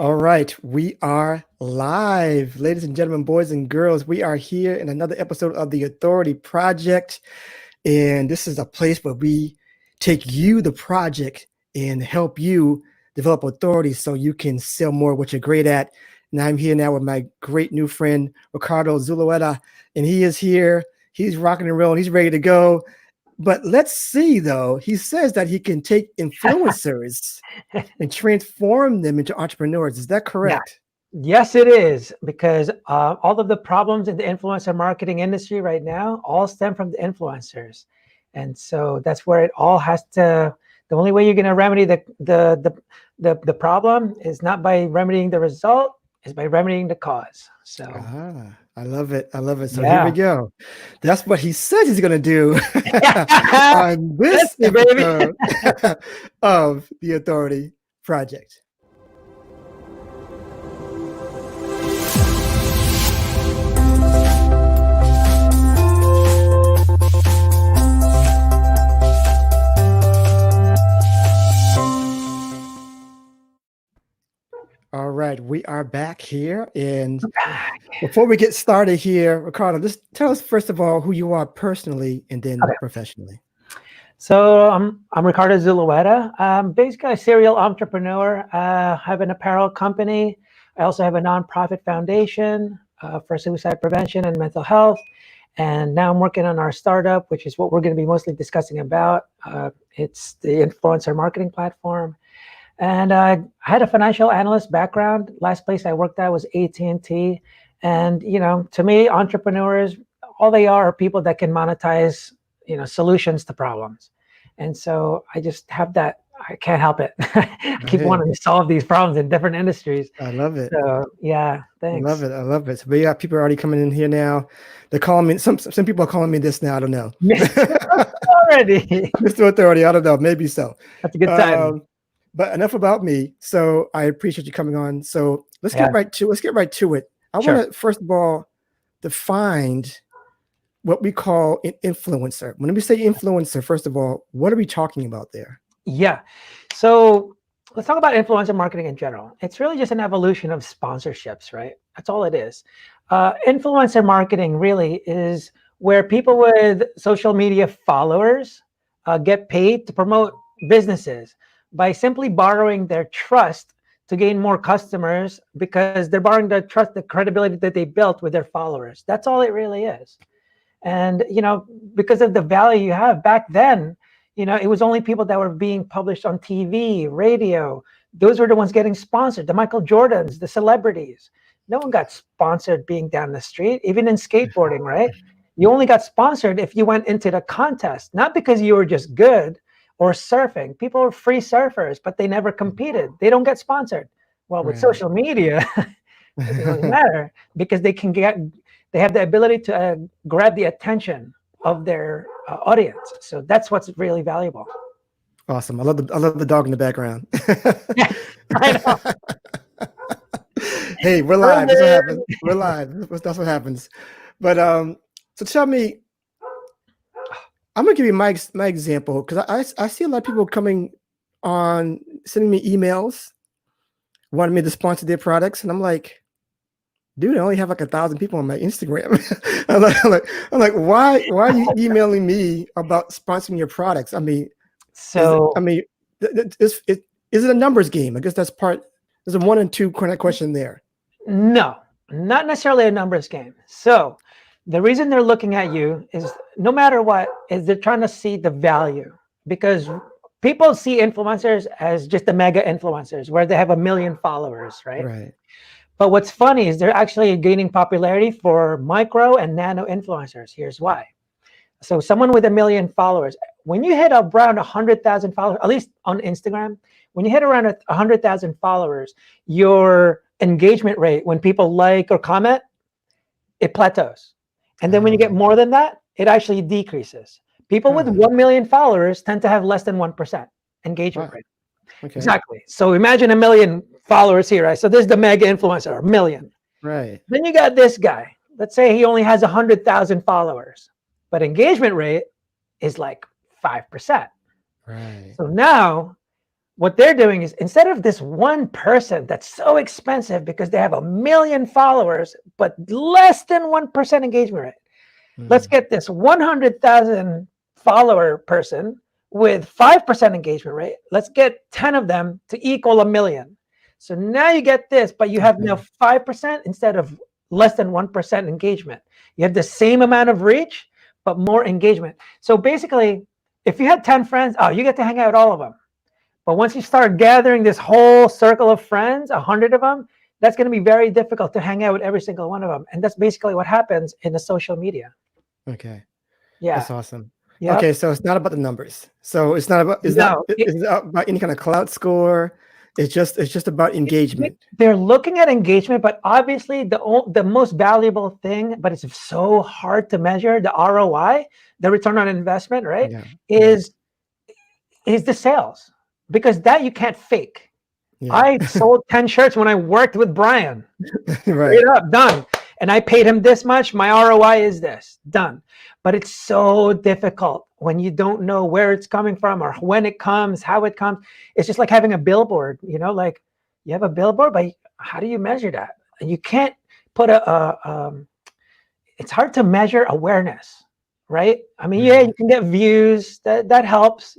All right, we are live. Ladies and gentlemen, boys and girls, we are here in another episode of the Authority Project. And this is a place where we take you, the project, and help you develop authority so you can sell more of what you're great at. And I'm here now with my great new friend, Ricardo Zulueta, and he is here. He's rocking and rolling. He's ready to go. But let's see, though. He says that he can take influencers and transform them into entrepreneurs. Is that Yeah. correct? Yes, it is, because all of the problems in the influencer marketing industry right now all stem from the influencers. And so that's where it all has to, the only way you're going to remedy the problem is not by remedying the result, is by remedying the cause. So I love it. I love it. So here we yeah. go. That's what he says he's going to do on this That's me, baby. episode of the Authority Project. All right, we are back here. And before we get started here, Ricardo, just tell us first of all who you are personally and then professionally. So I'm Ricardo Zulueta. I'm basically a serial entrepreneur. I have an apparel company. I also have a nonprofit foundation for suicide prevention and mental health. And now I'm working on our startup, which is what we're going to be mostly discussing about. It's the influencer marketing platform. And I had a financial analyst background. Last place I worked at was AT&T. And, you know, to me, entrepreneurs, all they are people that can monetize, solutions to problems. And so I just have that. I can't help it. I keep wanting to solve these problems in different industries. I love it. So yeah, thanks. I love it. I love it. So we got people already coming in here now. They're calling me. Some people are calling me this now. I don't know. Already. Mr. Authority. I don't know. Maybe so. That's a good time. But enough about me. So I appreciate you coming on. So let's get right to it. I want to first of all define what we call an influencer. When we say influencer, first of all, what are we talking about there? Yeah. So let's talk about influencer marketing in general. It's really just an evolution of sponsorships, right? That's all it is. Influencer marketing really is where people with social media followers get paid to promote businesses by simply borrowing their trust to gain more customers, because they're borrowing the trust, the credibility that they built with their followers. That's all it really is. And, because of the value you have back then, it was only people that were being published on TV, radio. Those were the ones getting sponsored, the Michael Jordans, the celebrities. No one got sponsored being down the street, even in skateboarding, right? You only got sponsored if you went into the contest, not because you were just good. Or surfing. People are free surfers, but they never competed. They don't get sponsored. Well, with social media, it doesn't really matter, because they have the ability to grab the attention of their audience. So that's what's really valuable. Awesome. I love the dog in the background. Yeah, I know. Hey, we're live. That's what happens. We're live. That's what happens. But so tell me, I'm gonna give you my example, because I see a lot of people coming on, sending me emails, wanting me to sponsor their products, and I'm like, dude, I only have like 1,000 people on my Instagram. I'm like, why are you emailing me about sponsoring your products? I mean, is it a numbers game? I guess that's part. There's a 1 and 2 question there. No, not necessarily a numbers game. So the reason they're looking at you is, no matter what, is they're trying to see the value, because people see influencers as just the mega influencers where they have 1 million followers, right? Right. But what's funny is they're actually gaining popularity for micro and nano influencers. Here's why. So someone with 1 million followers, when you hit around 100,000 followers, at least on Instagram, when you hit around 100,000 followers, your engagement rate, when people like or comment, it plateaus. And then when you get more than that, it actually decreases. People with 1 million followers tend to have less than 1% engagement rate. Okay. Exactly. So imagine 1 million followers here, right? So this is the mega influencer, 1 million. Right. Then you got this guy. Let's say he only has 100,000 followers, but engagement rate is like 5%. Right. So now what they're doing is, instead of this one person that's so expensive because they have 1 million followers, but less than 1% engagement rate, let's get this 100,000 follower person with 5% engagement rate. Let's get 10 of them to equal 1 million. So now you get this, but you have now 5% instead of less than 1% engagement. You have the same amount of reach, but more engagement. So basically, if you had 10 friends, you get to hang out with all of them. But once you start gathering this whole circle of friends, 100 of them, that's going to be very difficult to hang out with every single one of them. And that's basically what happens in the social media. Okay. Yeah. That's awesome. Yep. Okay, so it's not about the numbers. So it's not about it's not about any kind of clout score. It's just about engagement. They're looking at engagement, but obviously the most valuable thing, but it's so hard to measure, the ROI, the return on investment, right? Is the sales, because that you can't fake. Yeah. I sold 10 shirts when I worked with Brian. Right. Straight up, done. And I paid him this much. My ROI is this, done. But it's so difficult when you don't know where it's coming from or when it comes, how it comes. It's just like having a billboard, like you have a billboard, but how do you measure that? And you can't put it's hard to measure awareness, right? I mean, yeah, you can get views, that helps,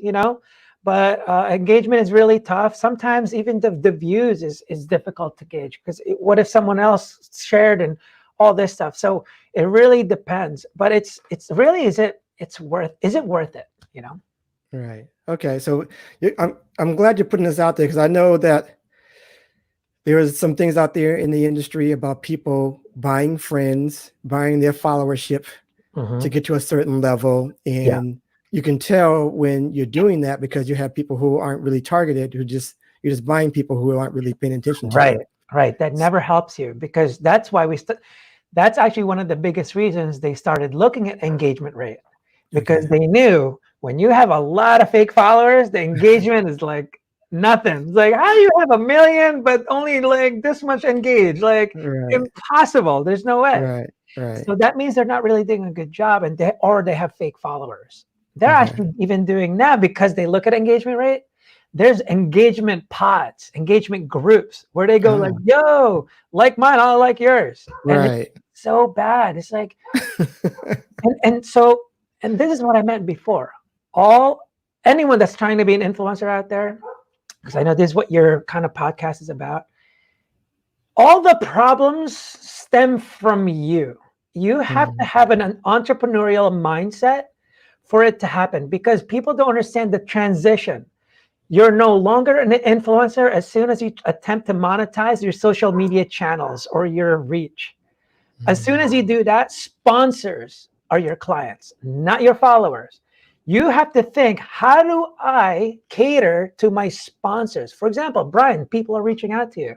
but engagement is really tough. Sometimes even the views is difficult to gauge, because what if someone else shared and all this stuff? So it really depends, but it's really, is it worth it? Right. Okay. So I'm glad you're putting this out there, because I know that there's some things out there in the industry about people buying friends, buying their followership to get to a certain level. And you can tell when you're doing that, because you have people who aren't really targeted, you're just buying people who aren't really paying attention to you. Right. That never helps you, because that's why that's actually one of the biggest reasons they started looking at engagement rate, because they knew when you have a lot of fake followers, the engagement is like nothing. It's like, how do you have 1 million but only like this much engaged? Like impossible. There's no way. Right. So that means they're not really doing a good job, and they have fake followers. They're actually even doing now, because they look at engagement rate. There's engagement pods, engagement groups, where they go like, yo, like mine, I'll like yours. And it's so bad. It's like, and this is what I meant before. Anyone that's trying to be an influencer out there, because I know this is what your kind of podcast is about, all the problems stem from you. You have to have an entrepreneurial mindset for it to happen, because people don't understand the transition. You're no longer an influencer as soon as you attempt to monetize your social media channels or your reach. As soon as you do that, sponsors are your clients, not your followers. You have to think, how do I cater to my sponsors? For example, Brian, people are reaching out to you.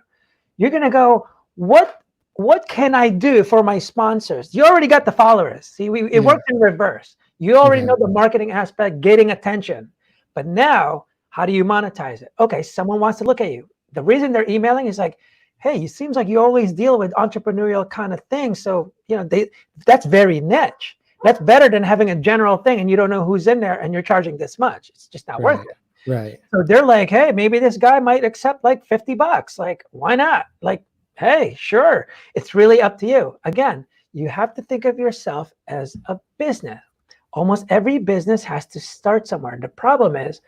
You're going to go, what can I do for my sponsors? You already got the followers. See, it works in reverse. You already know the marketing aspect, getting attention. But now, how do you monetize it? Okay, someone wants to look at you. The reason they're emailing is like, hey, it seems like you always deal with entrepreneurial kind of things. So, that's very niche. That's better than having a general thing and you don't know who's in there and you're charging this much. It's just not worth it. Right. So they're like, hey, maybe this guy might accept like $50. Like, why not? Like, hey, sure. It's really up to you. Again, you have to think of yourself as a business. Almost every business has to start somewhere. The problem is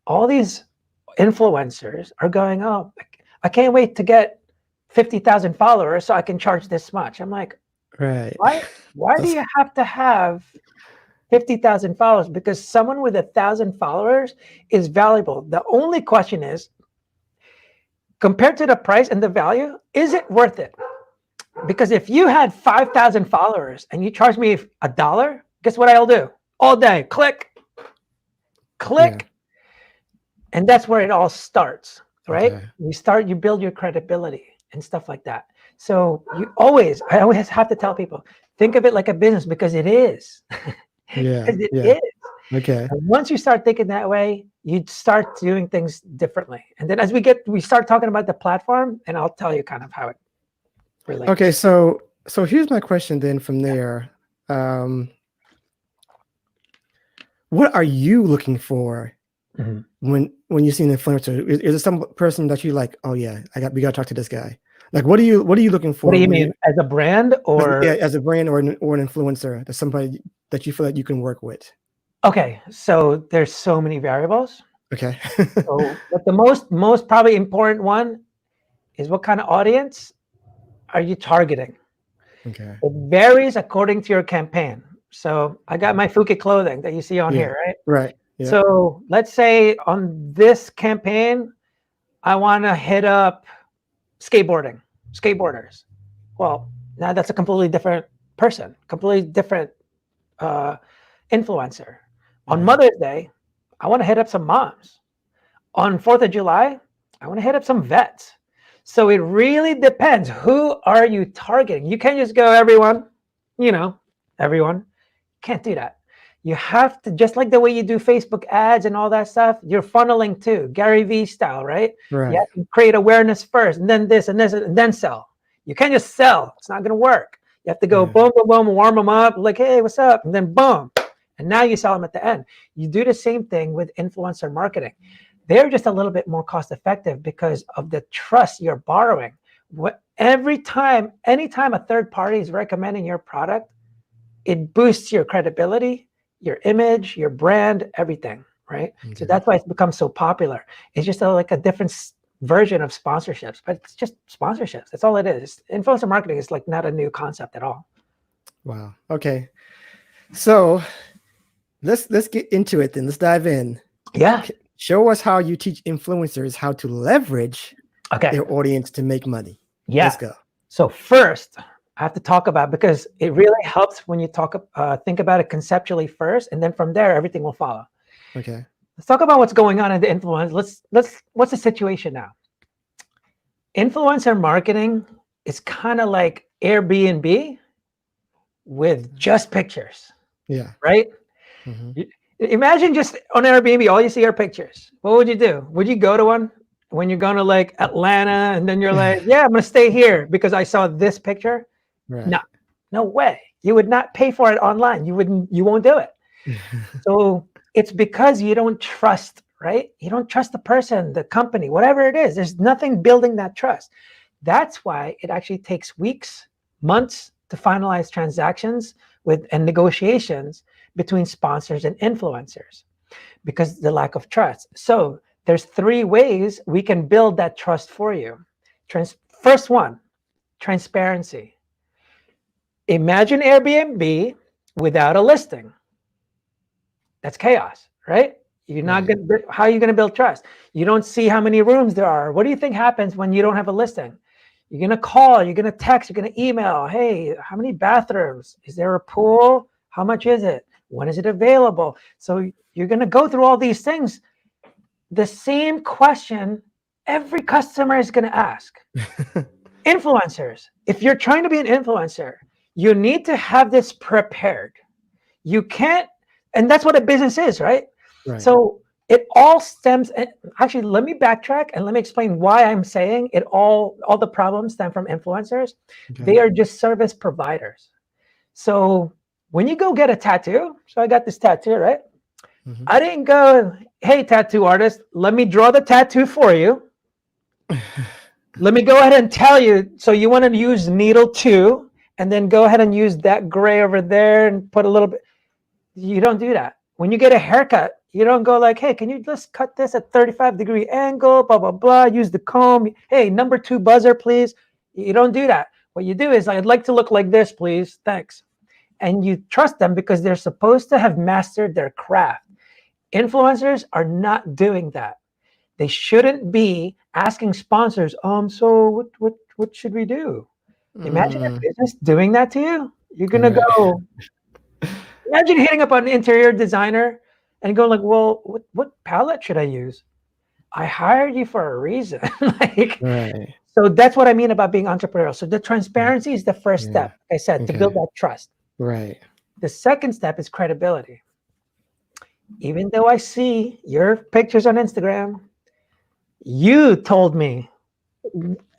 all these influencers are going, oh, I can't wait to get 50,000 followers so I can charge this much. I'm like, why do you have to have 50,000 followers? Because someone with 1,000 followers is valuable. The only question is, compared to the price and the value, is it worth it? Because if you had 5,000 followers and you charge me $1, guess what I'll do? All day, click. And that's where it all starts, right? You build your credibility and stuff like that. So I always have to tell people, think of it like a business, because it is. Because it is. Okay. And once you start thinking that way, you start doing things differently. And then as we start talking about the platform, and I'll tell you kind of how it relates. Okay, so here's my question then from there. What are you looking for Mhm. when you see an influencer? Is it some person that you like? Oh yeah, we got to talk to this guy. Like, what are you looking What do for you when mean, you as a brand or? as a brand or an influencer? That's somebody that you feel like you can work with. Okay, so there's so many variables. Okay. So, but the most probably important one is what kind of audience are you targeting? Okay. It varies according to your campaign. So I got my Fuki clothing that you see on Yeah. here, right? Right. Yeah. So let's say on this campaign, I want to hit up skateboarders. Well, now that's a completely different person, completely different uh, influencer. On Right. Mother's Day, I want to hit up some moms. On 4th of July, I want to hit up some vets. So it really depends. Who are you targeting? You can't just go everyone, you know, everyone. Can't do that. You have to, just like the way you do Facebook ads and all that stuff, you're funneling too, Gary Vee style, right? You Right. have to create awareness first, and then this and this, and then sell. You can't just sell. It's not going to work. You have to go Yeah. boom, boom, boom, warm them up, like, hey, what's up? And then boom. And now you sell them at the end. You do the same thing with influencer marketing. They're just a little bit more cost effective because of the trust you're borrowing. Anytime a third party is recommending your product, it boosts your credibility, your image, your brand, everything, right? So Okay. that's why it's become so popular. It's just like a different version of sponsorships, but it's just sponsorships. That's all it is. Influencer marketing is like not a new concept at all. Wow. Okay. So let's get into it then. Let's dive in. Yeah. Show us how you teach influencers how to leverage Okay. their audience to make money. Yeah. Let's go. So first, I have to talk about, because it really helps when you think about it conceptually first, and then from there everything will follow. Okay. Let's talk about what's going on in the influence. What's the situation now? Influencer marketing is kind of like Airbnb with just pictures, Yeah. right? Mm-hmm. Imagine just on Airbnb, all you see are pictures. What would you do? Would you go to one when you're going to like Atlanta and then you're like, yeah, I'm going to stay here because I saw this picture? No, Right. no way. You would not pay for it online. You won't do it. So it's because you don't trust, right? You don't trust the person, the company, whatever it is. There's nothing building that trust. That's why it actually takes weeks, months to finalize transactions and negotiations between sponsors and influencers, because the lack of trust. So there's 3 ways we can build that trust for you. First one, transparency. Imagine Airbnb without a listing. That's chaos, right? You're not Right. going to, how are you going to build trust? You don't see how many rooms there are. What do you think happens when you don't have a listing? You're going to call, you're going to text, you're going to email. Hey, how many bathrooms? Is there a pool? How much is it? When is it available? So you're going to go through all these things. The same question every customer is going to ask. Influencers, if you're trying to be an influencer, you need to have this prepared. You can't, and that's what a business is, right? Right. So it all stems, and actually, let me backtrack and let me explain why I'm saying it all the problems stem from influencers. Okay. They are just service providers. So when you go get a tattoo, so I got this tattoo, right? Mm-hmm. I didn't go, hey, tattoo artist, let me draw the tattoo for you. Let me go ahead and tell you, so you want to use needle 2, and then go ahead and use that gray over there and put a little bit. You don't do that. When you get a haircut, you don't go like, hey, can you just cut this at 35-degree angle, blah, blah, blah, use the comb. Hey, number 2 buzzer, please. You don't do that. What you do is, I'd like to look like this, please. Thanks. And you trust them because they're supposed to have mastered their craft. Influencers are not doing that. They shouldn't be asking sponsors, so what should we do? Imagine a business doing that to you. You're going to Right. go, imagine hitting up an interior designer and going like, well, what palette should I use? I hired you for a reason. Like, Right. so that's what I mean about being entrepreneurial. So the transparency is the first Yeah. step, like I said, to build Okay. that trust. Right. The second step is credibility. Even though I see your pictures on Instagram, you told me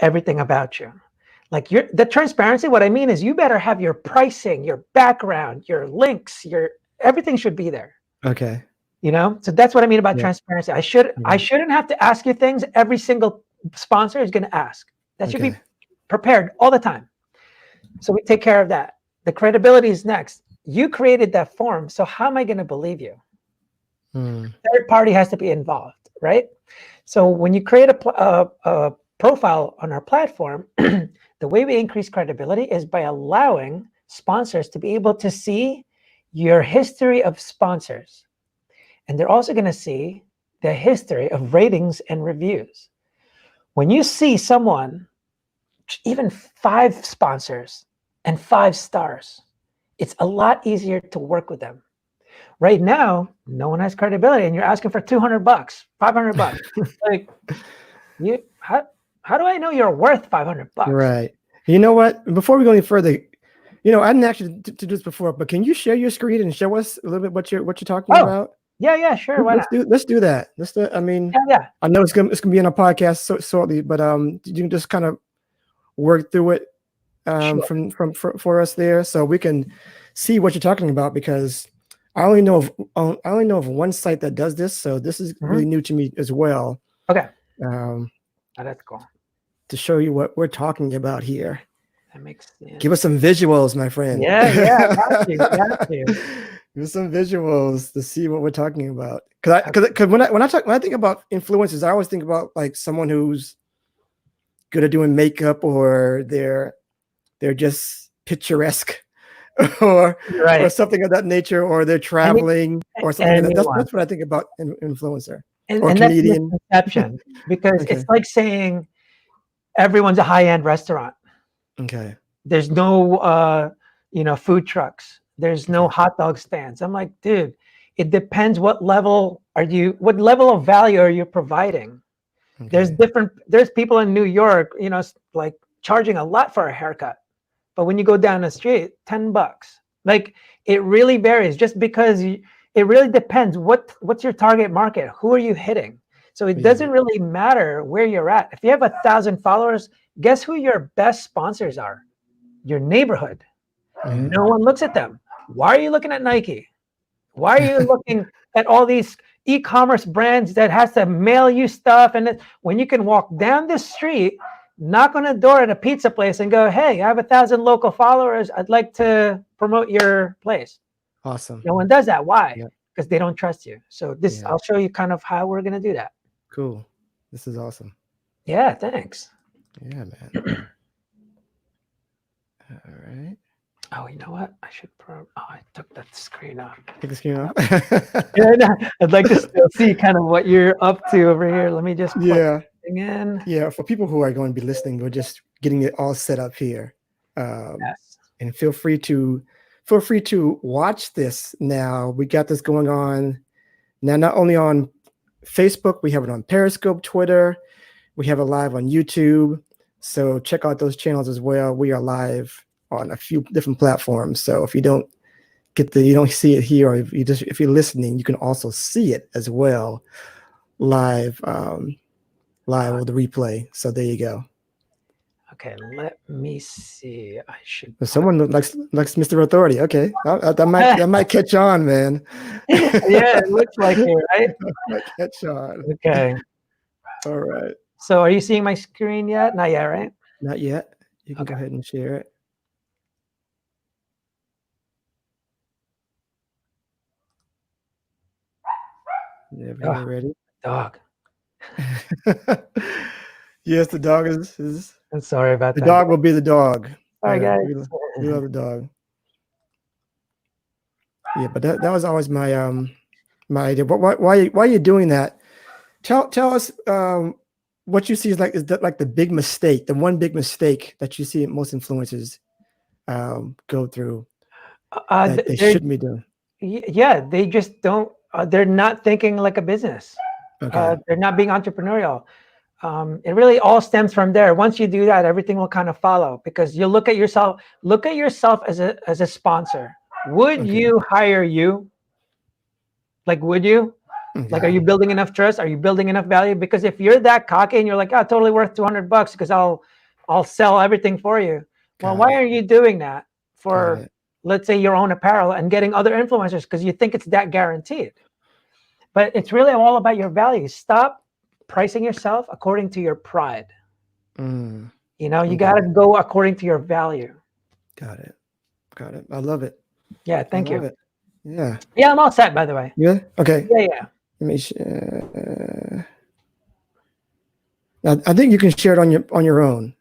everything about you. Like, the transparency, what I mean is you better have your pricing, your background, your links, everything should be there. Okay. So that's what I mean about Yeah. transparency. I shouldn't have to ask you things every single sponsor is going to ask. That should be Okay. prepared all the time. So we take care of that. The credibility is next. You created that form, so how am I going to believe you? Third party has to be involved, right? So when you create a profile on our platform, the way we increase credibility is by allowing sponsors to be able to see your history of sponsors. And they're also going to see the history of ratings and reviews. When you see someone, even 5 sponsors and 5 stars, it's a lot easier to work with them. Right now, no one has credibility, and you're asking for $200, $500. Like, how do I know you're worth $500? Right. You know what? Before we go any further, I didn't actually do this before, but can you share your screen and show us a little bit what you're talking about? Yeah, sure. Why not? Let's do that. I mean, Yeah. I know it's gonna be on a podcast shortly, but you can just kind of work through it Sure. for us there, so we can see what you're talking about, because I only know of one site that does this, so this is really new to me as well. Okay. Um, That's cool. to show you what we're talking about here. That makes sense. Give us some visuals, my friend. Yeah, got you. Give us some visuals to see what we're talking about. Because when I think about influencers, I always think about like someone who's good at doing makeup, or they're just picturesque, or something of that nature, or they're traveling, or something like that. That's what I think about influencer or and comedian. That's misconception, because it's like saying everyone's a high-end restaurant. Okay. There's no food trucks. There's no hot dog stands. I'm like, dude, it depends what level of value are you providing? Okay. There's people in New York, like charging a lot for a haircut. But when you go down the street, $10. Like, it really varies, just because it really depends what's your target market, who are you hitting. So it doesn't really matter where you're at. If you have 1,000 followers, guess who your best sponsors are? Your neighborhood. No one looks at them. Why are you looking at Nike? Why are you looking at all these e-commerce brands that has to mail you stuff? And when you can walk down the street, knock on a door at a pizza place and go, hey, I have 1,000 local followers. I'd like to promote your place. Awesome. No one does that. Why? Because they don't trust you. So I'll show you kind of how we're going to do that. Cool. This is awesome. Yeah, thanks. Yeah, man. All right. Oh, you know what? I took that screen off. Take the screen off. I'd like to still see kind of what you're up to over here. Let me just plug in. Yeah, for people who are going to be listening, we're just getting it all set up here. And feel free to watch this now. We got this going on now, not only on Facebook, we have it on Periscope, Twitter. We have it live on YouTube. So check out those channels as well. We are live on a few different platforms. So if you don't see it here, or if you're listening, you can also see it as well live with the replay. So there you go. Okay, let me see. I should. Someone likes Mr. Authority. Okay, that might catch on, man. Yeah, it looks like it, right? Might catch on. Okay. All right. So, are you seeing my screen yet? Not yet, right? Not yet. You can go ahead and share it. Yeah, we're ready. Dog. Yes, the dog is. I'm sorry about that. The dog will be the dog. All right, guys. We love the dog. Yeah, but that was always my my idea. But why are you doing that? Tell us what you see is that like the big mistake, the one big mistake that you see most influencers go through that they shouldn't be doing. Yeah, they just don't. They're not thinking like a business. Okay. They're not being entrepreneurial. It really all stems from there. Once you do that, everything will kind of follow, because you look at yourself as a sponsor. Would you hire you? Like, would you? Okay. Like, are you building enough trust? Are you building enough value? Because if you're that cocky and you're like, totally worth $200 because I'll sell everything for you. Well, why are you doing that for, let's say, your own apparel and getting other influencers because you think it's that guaranteed? but it's really all about your values. Stop pricing yourself according to your pride. Mm, You know, you okay. got to go according to your value. Got it. Got it. I love it. Yeah, I thank love you. it. Yeah. Yeah, I'm all set, by the way. Yeah. Okay. Yeah, yeah. Let me. I think you can share it on your own.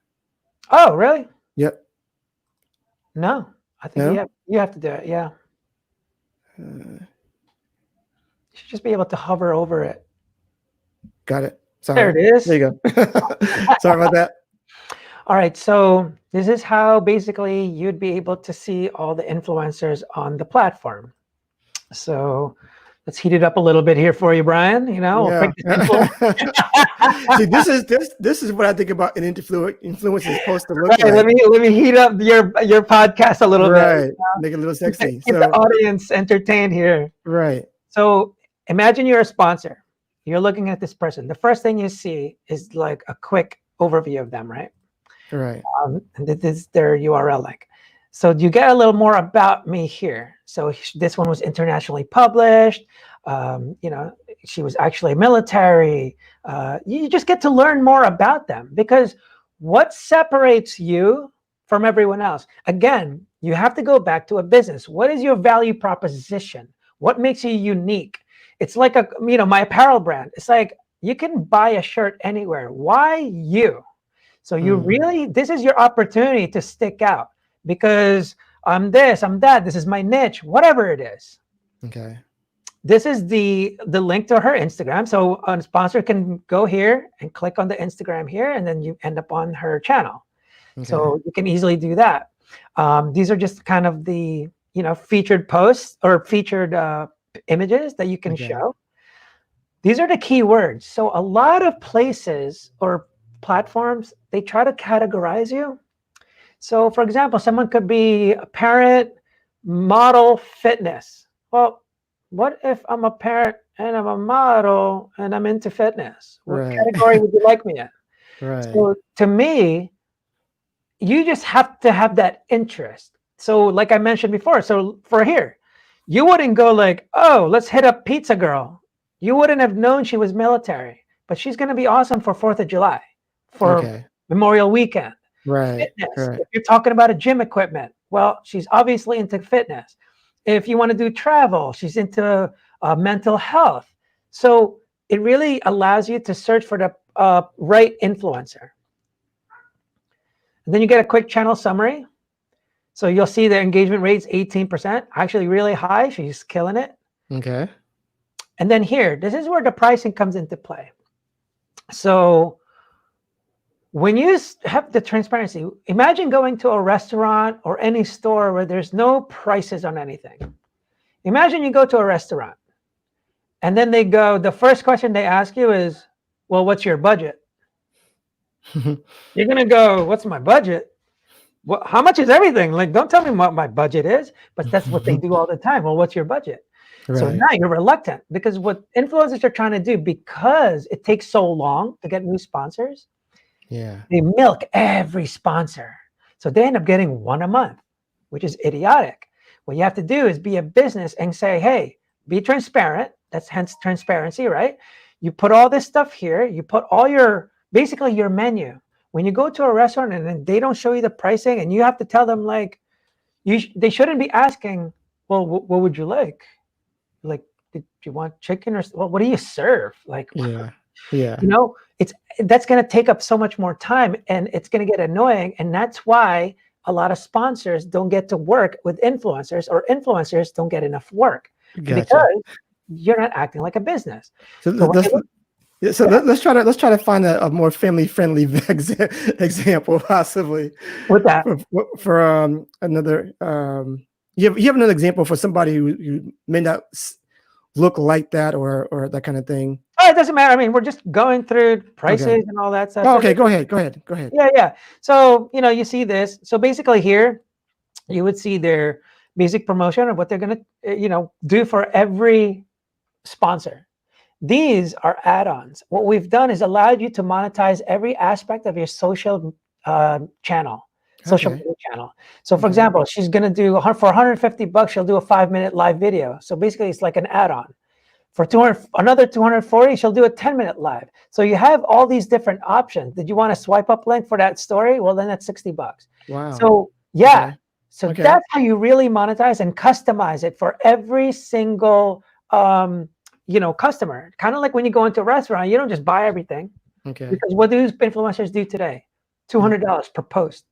Oh, really? Yep. No, I think No. you have to do it. Yeah, Uh, you should just be able to hover over it. got it. There Sorry. it is. There you go. Sorry about that. All right, so this is how basically you'd be able to see all the influencers on the platform. So let's heat it up a little bit here for you, Brian. You know, we'll Yeah. break this influence. See, this is what I think about an influence is supposed to look Right, like. let me heat up your podcast a little bit. Right. Make it a little sexy. Keep the So audience entertained here. right. So imagine you're a sponsor. You're looking at this person. The first thing you see is like a quick overview of them, right? Right. And this is their URL link. So you get a little more about me here. So this one was internationally published. You know, she was actually military. You just get to learn more about them, because what separates you from everyone else? Again, you have to go back to a business. What is your value proposition? What makes you unique? It's like my apparel brand. It's like you can buy a shirt anywhere. Why you? So this is your opportunity to stick out, because I'm this, I'm that, this is my niche, whatever it is. Okay. This is the link to her Instagram. So a sponsor can go here and click on the Instagram here, and then you end up on her channel. Okay. So you can easily do that. These are just kind of the featured posts or featured images that you can show. These are the keywords. So a lot of places or platforms, they try to categorize you. So for example, someone could be a parent, model, fitness. Well, what if I'm a parent and I'm a model and I'm into fitness? What Right. category would you like me in? Right. So to me, you just have to have that interest. So like I mentioned before, so for here, you wouldn't go like, oh, let's hit up Pizza Girl. You wouldn't have known she was military, but she's going to be awesome for 4th of July, for Memorial Weekend. Right. Fitness. Right. If you're talking about a gym equipment, well, she's obviously into fitness. If you want to do travel, she's into mental health. So it really allows you to search for the right influencer. And then you get a quick channel summary. So you'll see the engagement rate's 18%, actually really high. She's killing it. Okay. And then here, this is where the pricing comes into play. So when you have the transparency, imagine going to a restaurant or any store where there's no prices on anything. Imagine you go to a restaurant and then the first question they ask you is, well, what's your budget? You're going to go, what's my budget? Well, how much is everything? Like, don't tell me what my budget is, but that's what they do all the time. Well, what's your budget? Right. So now you're reluctant, because what influencers are trying to do, because it takes so long to get new sponsors, they milk every sponsor. So they end up getting one a month, which is idiotic. What you have to do is be a business and say, hey, be transparent. That's hence transparency, right? You put all this stuff here. You put all basically your menu. When you go to a restaurant and then they don't show you the pricing, and you have to tell them, like, they shouldn't be asking, well, what would you like? Like, did you want chicken or what do you serve? Like, that's going to take up so much more time, and it's going to get annoying. And that's why a lot of sponsors don't get to work with influencers, or influencers don't get enough work because you're not acting like a business. Let's try to find a more family friendly example, possibly. With that, for another, you have another example for somebody who may not look like that or that kind of thing. Oh, it doesn't matter. I mean, we're just going through prices and all that stuff. Oh, okay, go ahead. Yeah. So you see this. So basically here, you would see their basic promotion of what they're going to do for every sponsor. These are add-ons. What we've done is allowed you to monetize every aspect of your social channel, social media channel. So for example, she's going to do, for $150, she'll do a 5-minute live video. So basically it's like an add-on. For 200, another 240, she'll do a 10-minute live. So you have all these different options. Did you want a swipe up link for that story? Well, then that's $60. Wow. So yeah, Okay. so Okay. that's how you really monetize and customize it for every single customer. Kind of like when you go into a restaurant, you don't just buy everything. Okay. Because what do influencers do today? $200 per post.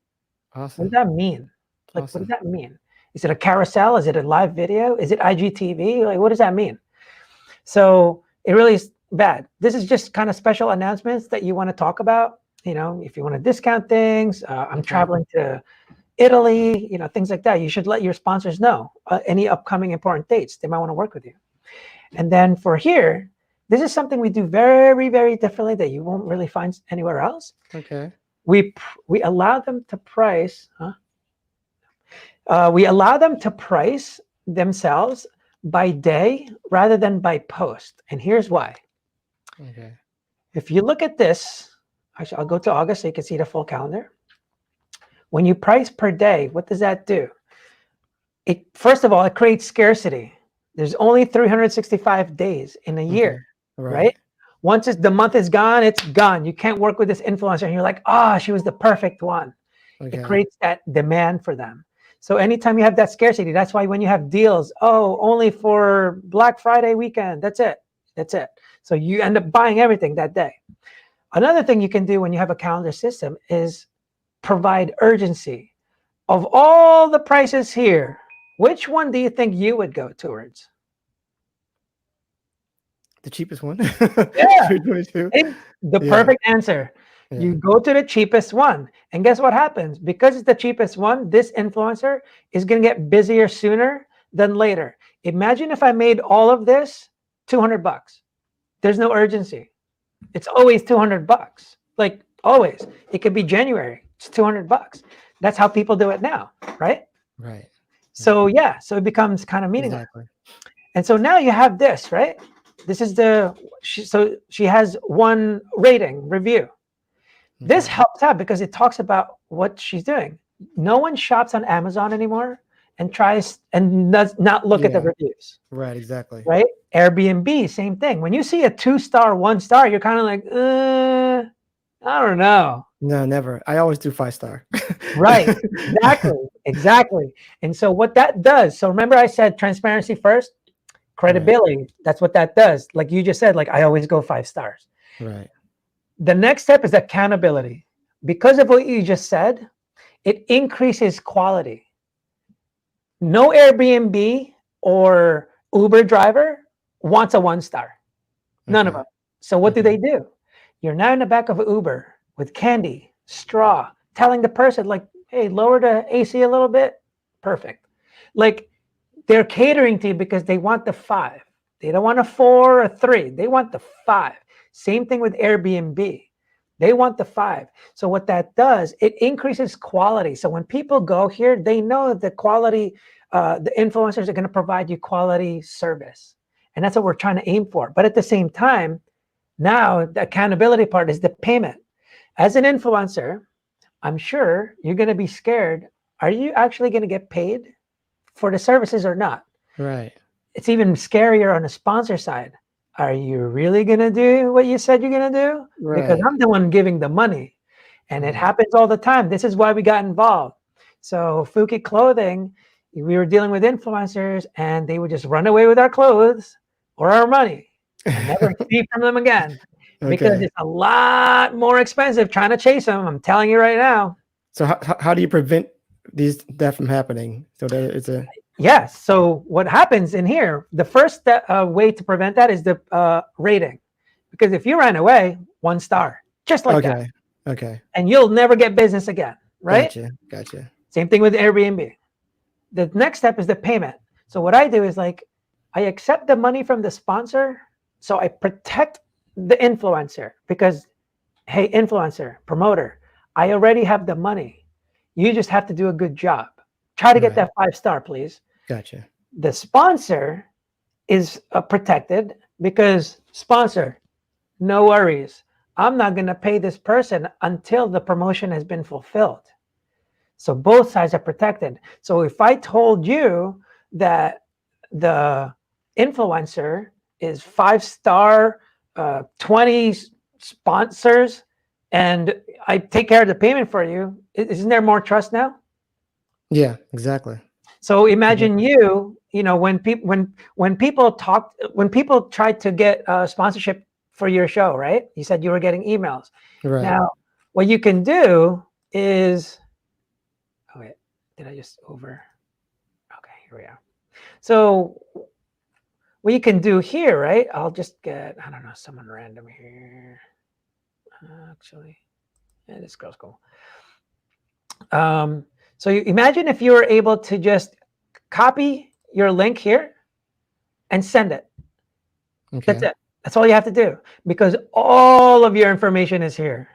What Awesome. does that mean? Like, what does Awesome. that mean? Is it a carousel? Is it a live video? Is it IGTV? Like, what does that mean? So it really is bad. This is just kind of special announcements that you want to talk about. If you want to discount things, I'm Okay. traveling to Italy, things like that. You should let your sponsors know any upcoming important dates. They might want to work with you. And then for here, this is something we do very, very differently that you won't really find anywhere else. Okay. We allow them to price. We allow them to price themselves by day rather than by post. And here's why. Okay. If you look at this, actually, I'll go to August so you can see the full calendar. When you price per day, what does that do? First of all, it creates scarcity. There's only 365 days in a year, right? Once the month is gone, it's gone. You can't work with this influencer and you're like, she was the perfect one. Okay. It creates that demand for them. So anytime you have that scarcity, that's why when you have deals, only for Black Friday weekend, that's it. So you end up buying everything that day. Another thing you can do when you have a calendar system is provide urgency. Of all the prices here, which one do you think you would go towards? The cheapest one. Yeah. 322. The perfect answer. Yeah. You go to the cheapest one. And guess what happens? Because it's the cheapest one, this influencer is going to get busier sooner than later. Imagine if I made all of this $200. There's no urgency. It's always $200. Like always. It could be January. It's $200. That's how people do it now, right? Right. So yeah, so it becomes kind of meaningless. Exactly. And so now you have this, right? This is so she has one rating review. This helps out because it talks about what she's doing. No one shops on Amazon anymore and tries and does not look at the reviews. Right, exactly. Right? Airbnb, same thing. When you see a 2-star, 1-star, you're kind of like, I don't know. No, never. I always do 5-star. Right. Exactly. And so what that does, so remember I said transparency first, credibility. Right. That's what that does. Like you just said, like I always go 5 stars. Right. The next step is accountability. Because of what you just said, it increases quality. No Airbnb or Uber driver wants a 1-star. None of them. So what do they do? You're now in the back of an Uber with candy, straw, telling the person like, hey, lower the AC a little bit. Perfect. Like they're catering to you because they want the 5. They don't want a 4 or 3. They want the 5. Same thing with Airbnb. They want the 5. So what that does, it increases quality. So when people go here, they know the quality, the influencers are going to provide you quality service. And that's what we're trying to aim for. But at the same time, now the accountability part is the payment. As an influencer, I'm sure you're going to be scared. Are you actually going to get paid for the services or not? Right. It's even scarier on the sponsor side. Are you really going to do what you said you're going to do? Right. Because I'm the one giving the money. And it happens all the time. This is why we got involved. So Fuki Clothing, we were dealing with influencers and they would just run away with our clothes or our money and never see from them again. Because it's a lot more expensive trying to chase them. I'm telling you right now. So how do you prevent that from happening? So that it's a... Yes. So what happens in here, the first way to prevent that is the rating. Because if you ran away, 1 star, just like that. Okay. And you'll never get business again, right? Gotcha. Same thing with Airbnb. The next step is the payment. So what I do is like, I accept the money from the sponsor. So I protect the influencer because, hey, influencer, promoter, I already have the money. You just have to do a good job. Try to get that 5-star, please. Gotcha. The sponsor is protected because sponsor, no worries. I'm not going to pay this person until the promotion has been fulfilled. So both sides are protected. So if I told you that the influencer is 5-star, 20 sponsors, and I take care of the payment for you. Isn't there more trust now? Yeah, exactly. So imagine you know, when people tried to get sponsorship for your show, right? You said you were getting emails. Right. Now, what you can do is, oh wait, did I just over? Okay, here we are. So what you can do here, right? I'll just get, I don't know, someone random here. Actually, yeah, this girl's cool. So you imagine if you were able to just copy your link here and send it. Okay. That's it. That's all you have to do, because all of your information is here.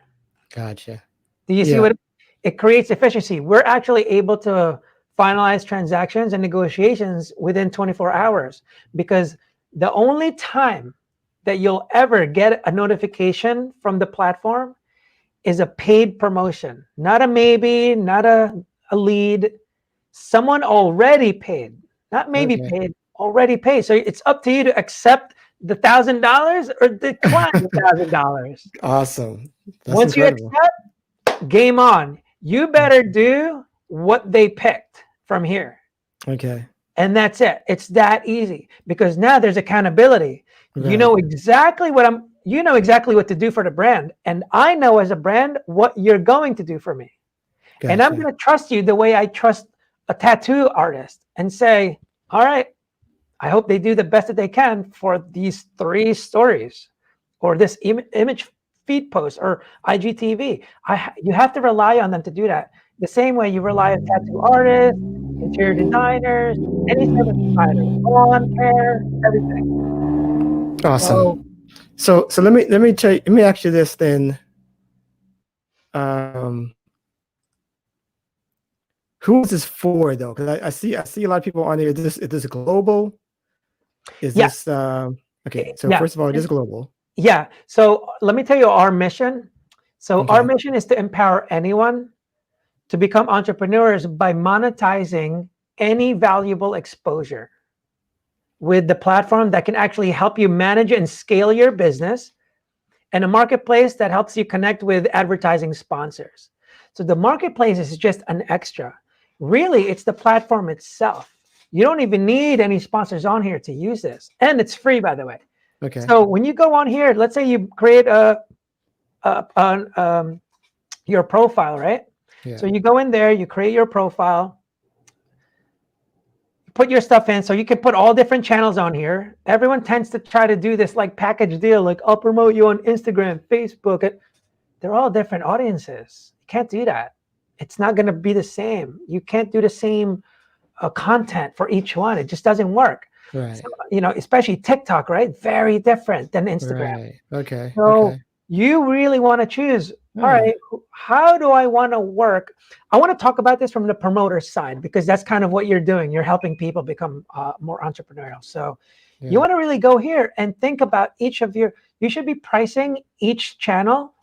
Gotcha. Do you see Yeah. what it creates? Efficiency. We're actually able to finalize transactions and negotiations within 24 hours, because the only time that you'll ever get a notification from the platform is a paid promotion, not a maybe, not a lead. Someone already paid, not maybe Okay. paid, already paid. So it's up to you to accept the $1,000 or decline the $1,000. Awesome. That's Once you incredible. accept, game on. You better do what they picked from here. Okay. And that's it. It's that easy, because now there's accountability. You Right. know exactly you know exactly what to do for the brand. And I know as a brand what you're going to do for me. And I'm Gotcha. going to trust you the way I trust a tattoo artist, and say, all right, I hope they do the best that they can for these 3 stories, or this image feed post, or IGTV. You have to rely on them to do that. The same way you rely on tattoo artists, interior designers, any service provider, lawn care, everything. So Awesome. So let me ask you this then. Um, who is this for though? Because I see a lot of people on there. Is this global? Is yeah, this okay? So yeah, first of all, it is global. yeah. So let me tell you our mission. So our Okay. mission is to empower anyone to become entrepreneurs by monetizing any valuable exposure with the platform that can actually help you manage and scale your business, and a marketplace that helps you connect with advertising sponsors. So the marketplace is just an extra. Really, it's the platform itself. You don't even need any sponsors on here to use this. And it's free, by the way. Okay. So when you go on here, let's say you create your profile, right? Yeah. So you go in there, you create your profile, put your stuff in. So you can put all different channels on here. Everyone tends to try to do this like package deal, like I'll promote you on Instagram, Facebook. They're all different audiences. You can't do that. It's not going to be the same. You can't do the same content for each one. It just doesn't work. Right. So, you know, especially TikTok, right? Very different than Instagram. Right. Okay. So Okay. you really want to choose, all Yeah. right, how do I want to work? I want to talk about this from the promoter side, because that's kind of what you're doing. You're helping people become more entrepreneurial. So you Yeah. want to really go here and think about you should be pricing each channel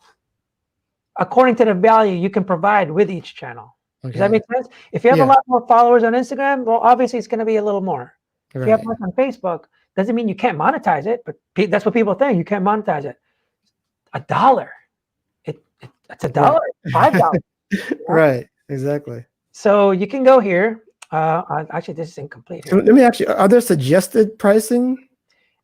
according to the value you can provide with each channel. Does that Okay. make sense? If you have a Yeah. lot more followers on Instagram, well, obviously it's going to be a little more. If you have Right. more on Facebook, doesn't mean you can't monetize it, but that's what people think. You can't monetize it. $1. It's $1, Right. $5. Right. Exactly. So you can go here. Actually, this is incomplete So here. let me ask you: are there suggested pricing?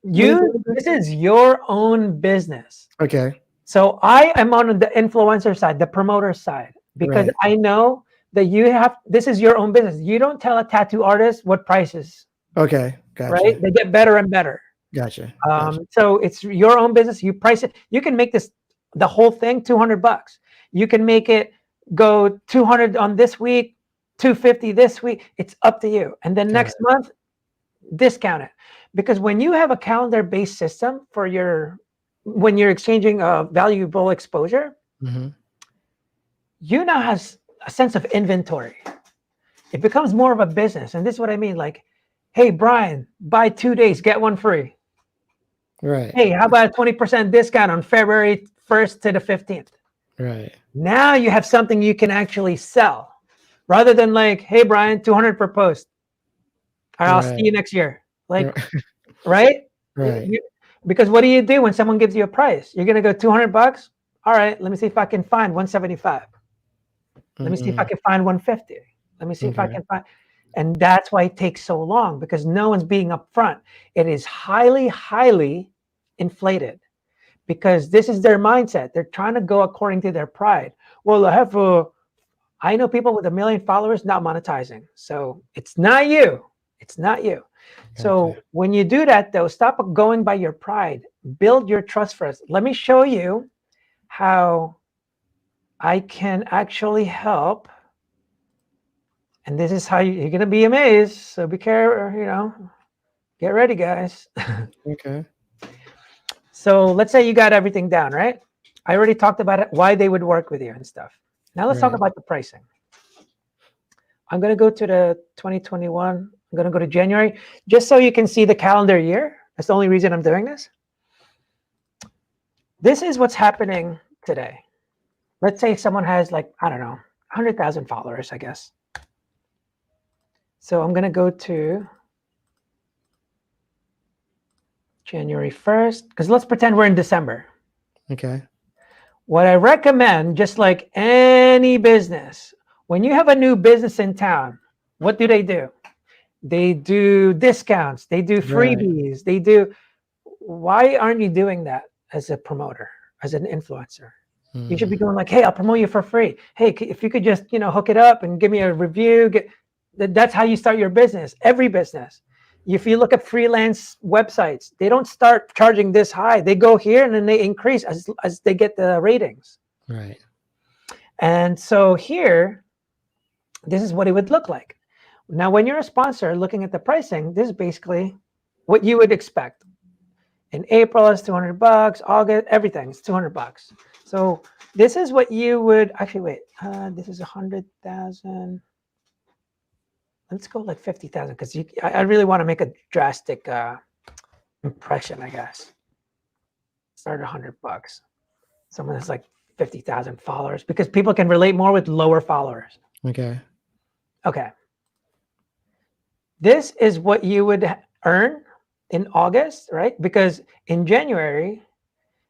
This is your own business. Okay. So I am on the influencer side, the promoter side, because Right. I know that this is your own business. You don't tell a tattoo artist what prices, Okay. right? Gotcha. They get better and better. Gotcha. Gotcha. So it's your own business. You price it. You can make the whole thing $200. You can make it go 200 on this week, 250 this week. It's up to you. And then Got next month, discount it. Because when you have a calendar-based system when you're exchanging a valuable exposure, Mm-hmm. you now has a sense of inventory. It becomes more of a business. And this is what I mean. Like, hey, Brian, buy 2 days, get one free. Right. Hey, how about a 20% discount on February 1st to the 15th? Right. Now you have something you can actually sell, rather than like, hey, Brian, 200 per post. All right, I'll see Right. you next year. Like, Right. right? Right. Because what do you do when someone gives you a price? You're going to go $200. All right, let me see if I can find 175. Let me see if I can find 150. Let me see if I Okay. can find. And that's why it takes so long, because no one's being upfront. It is highly, highly inflated, because this is their mindset. They're trying to go according to their pride. Well, I know people with 1 million followers not monetizing. So it's not you. It's not you. So Gotcha. when you do that, though, stop going by your pride. Build your trust first. Let me show you how I can actually help. And this is how you're going to be amazed. So be careful, get ready, guys. Okay. So let's say you got everything down, right? I already talked about it, why they would work with you and stuff. Now let's talk Right. about the pricing. I'm going to go to the 2021. I'm going to go to January, just so you can see the calendar year. That's the only reason I'm doing this. This is what's happening today. Let's say someone has, like, I don't know, 100,000 followers, I guess. So I'm going to go to January 1st, because let's pretend we're in December. Okay. What I recommend, just like any business, when you have a new business in town, what do? They do discounts, they do Right. freebies, they do. Why aren't you doing that as a promoter, as an influencer? You should be going like, hey, I'll promote you for free. Hey, if you could just, hook it up and give me a review. That's how you start your business. Every business. If you look at freelance websites, they don't start charging this high. They go here and then they increase as they get the ratings. Right. And so here, this is what it would look like. Now, when you're a sponsor looking at the pricing, this is basically what you would expect. In April, it's $200. August, everything's $200. So this is what you would actually wait. This is 100,000. Let's go like 50,000, because I really want to make a drastic impression, I guess. Start at $100. Someone that's like 50,000 followers, because people can relate more with lower followers. Okay. Okay. This is what you would earn in August, right? Because in January,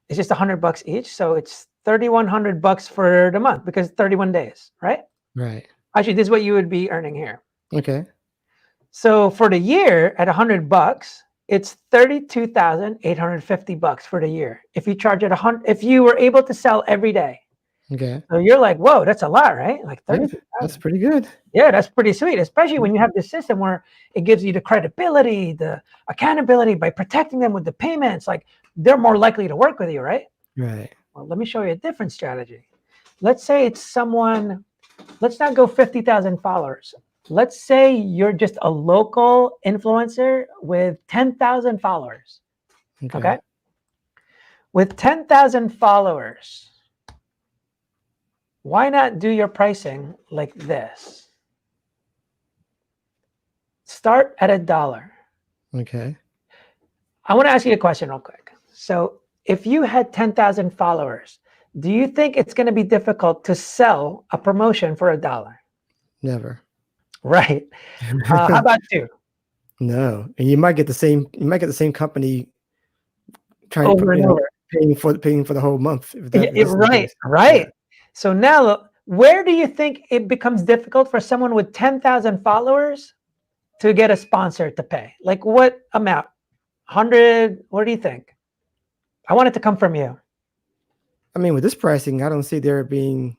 it's just $100 each. So it's $3,100 for the month, because 31 days, right? Right. Actually, this is what you would be earning here. Okay. So for the year at $100, it's $32,850 for the year. If you charge at if you were able to sell every day. Okay. So you're like, whoa, that's a lot, right? Like Yeah, 32,000. that's pretty good. Yeah, that's pretty sweet, especially when you have this system where it gives you the credibility, the accountability by protecting them with the payments. Like, they're more likely to work with you, right? Right. Well, let me show you a different strategy. Let's say it's someone, let's not go 50,000 followers. Let's say you're just a local influencer with 10,000 followers. Okay. With 10,000 followers, why not do your pricing like this? Start at $1. Okay. I want to ask you a question real quick. So if you had 10,000 followers, do you think it's going to be difficult to sell a promotion for $1? Never. Right. How about two? No. And you might get the same company trying to Over and over. paying for the whole month. If that's the Right. case. Right. Yeah. So now, where do you think it becomes difficult for someone with 10,000 followers to get a sponsor to pay? Like, what amount? 100? What do you think? I want it to come from you. I mean, with this pricing, I don't see there being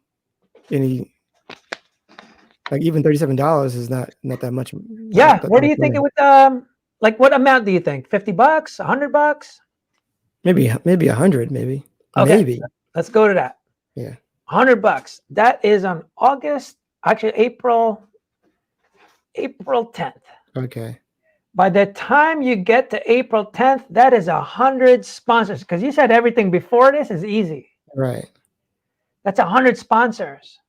any, like, even $37 is not that much. Yeah. That Where do much you think money. it would, like, what amount do you think? $50, $100? Maybe 100, maybe. Okay. Maybe. Let's go to that. Yeah. $100. That is on April 10th. Okay. By the time you get to April 10th, that is 100 sponsors, because you said everything before this is easy. Right. That's 100 sponsors.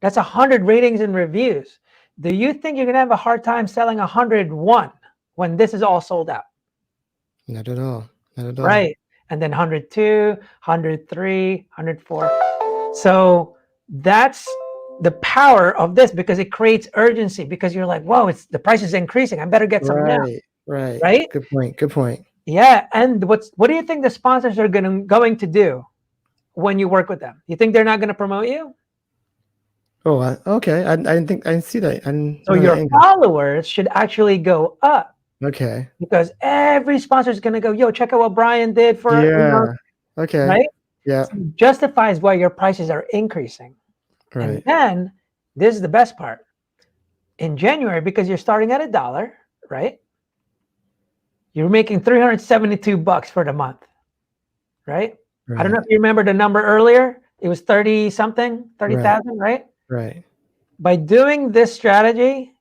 That's 100 ratings and reviews. Do you think you're going to have a hard time selling 101 when this is all sold out? Not at all. Not at all. Right. And then 102, 103, 104. So that's the power of this, because it creates urgency, because you're like, whoa, the price is increasing. I better get some now. Right. Right. Good point. Good point. Yeah, and what do you think the sponsors are going to do when you work with them? You think they're not going to promote you? Oh, okay. I didn't see that. I didn't So know that your angle. followers should actually go up Okay. because every sponsor is going to go, yo, check out what Brian did for, Yeah. Okay. right? Yeah. So it justifies why your prices are increasing. And Right. then this is the best part. In January, because you're starting at $1, right? You're making 372 bucks for the month, right? I don't know Right. if you remember the number earlier. It was 30 something, Right. 30,000, right? Right. By doing this strategy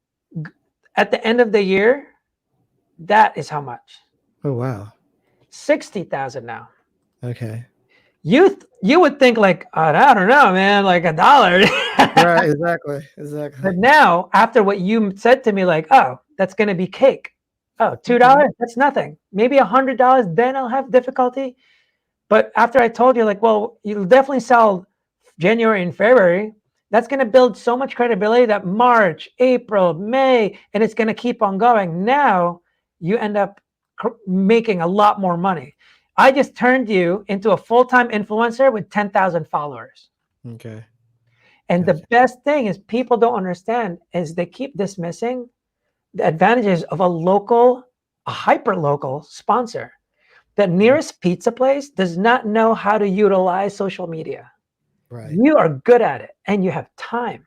at the end of the year, that is how much. Oh, wow. 60,000 now. Okay. You would think like, I don't know, man, like $1. Right. Exactly. Exactly. But now, after what you said to me, like, oh, that's going to be cake. Oh, Okay. $2, that's nothing. Maybe $100, then I'll have difficulty. But after I told you, like, well, you'll definitely sell January and February, that's going to build so much credibility that March, April, May, and it's going to keep on going. Now you end up making a lot more money. I just turned you into a full-time influencer with 10,000 followers. Okay. And the Gotcha. best thing is people don't understand is they keep dismissing the advantages of a hyper local sponsor. The nearest pizza place does not know how to utilize social media. Right. You are good at it and you have time.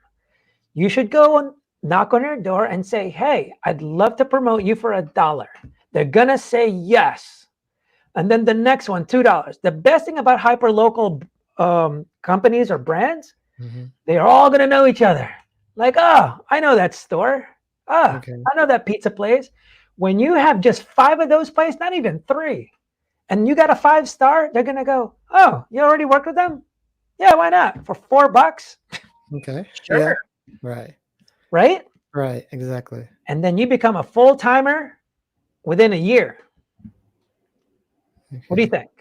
You should go and knock on their door and say, hey, I'd love to promote you for $1. They're going to say yes. And then the next one, $2. The best thing about hyper local companies or brands, Hmm. they are all going to know each other. Like, oh, I know that store. Oh, Okay. I know that pizza place. When you have just 5 of those places, not even 3, and you got a 5-star, they're going to go, oh, you already worked with them? Yeah, why not? For $4? Okay. Yeah. Sure. Right. Right? Right. Exactly. And then you become a full timer within a year. What do you Okay. think?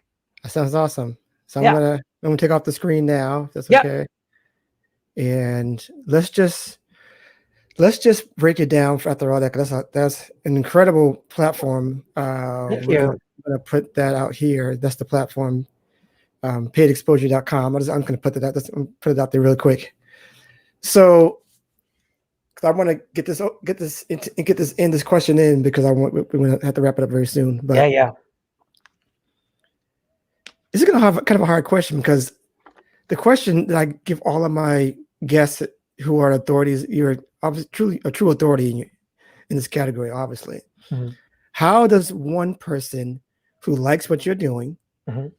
That sounds awesome. So Yeah. I'm gonna take off the screen now, if that's Yep. okay. And let's just break it down after all that. 'Cause that's an incredible platform. Thank We're you. gonna put that out here. That's the platform, paidexposure.com. I'm gonna put that out. Put it out there really quick. So, because I want to get this question in because we're gonna have to wrap it up very soon. Yeah, But yeah. this is gonna have kind of a hard question because the question that I give all of my guests who are authorities, you're obviously truly a true authority in this category, obviously. Mhm. How does one person who likes what you're doing Mhm.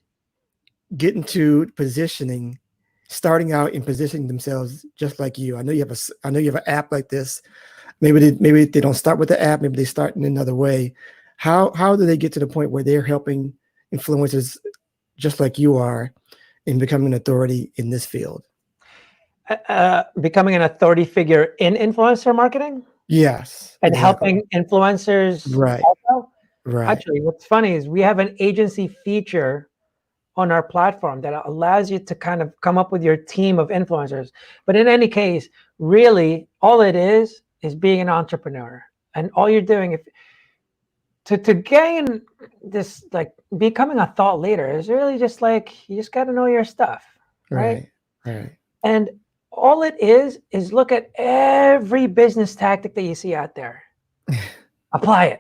get into positioning, starting out and positioning themselves just like you? I know you have an app like this. Maybe they don't start with the app. Maybe they start in another way. How do they get to the point where they're helping influencers just like you are in becoming an authority in this field? Becoming an authority figure in influencer marketing Yes, and exactly. helping influencers Right, also. right. Actually, what's funny is we have an agency feature on our platform that allows you to kind of come up with your team of influencers. But in any case, really, all it is being an entrepreneur. And all you're doing, if to gain this, like becoming a thought leader, is really just like you just got to know your stuff, right? Right, right. And all it is look at every business tactic that you see out there, apply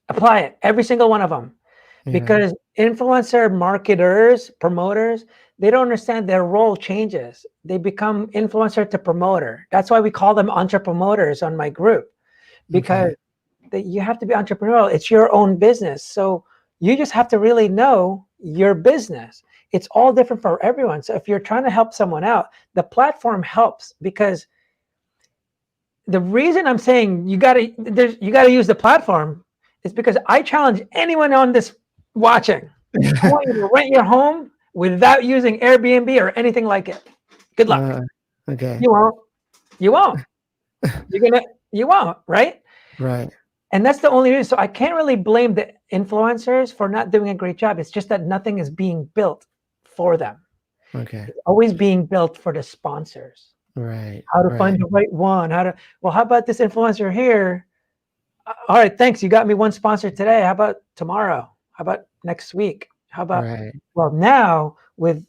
it, every single one of them. Yeah. Because influencer marketers, promoters, they don't understand their role changes. They become influencer to promoter. That's why we call them entrepreneurs on my group, because Okay. you have to be entrepreneurial. It's your own business. So you just have to really know your business. It's all different for everyone. So if you're trying to help someone out, the platform helps, because the reason I'm saying you gotta use the platform is because I challenge anyone on this watching. I want you to rent your home without using Airbnb or anything like it. Good luck. Uh, okay. You won't. You won't. You won't, right? Right. And that's the only reason. So I can't really blame the influencers for not doing a great job. It's just that nothing is being built for them. Okay. It's always being built for the sponsors. Right. How to Right. find the right one, well, how about this influencer here? All right, thanks. You got me one sponsor today. How about tomorrow? How about next week? How about, Right. well, now with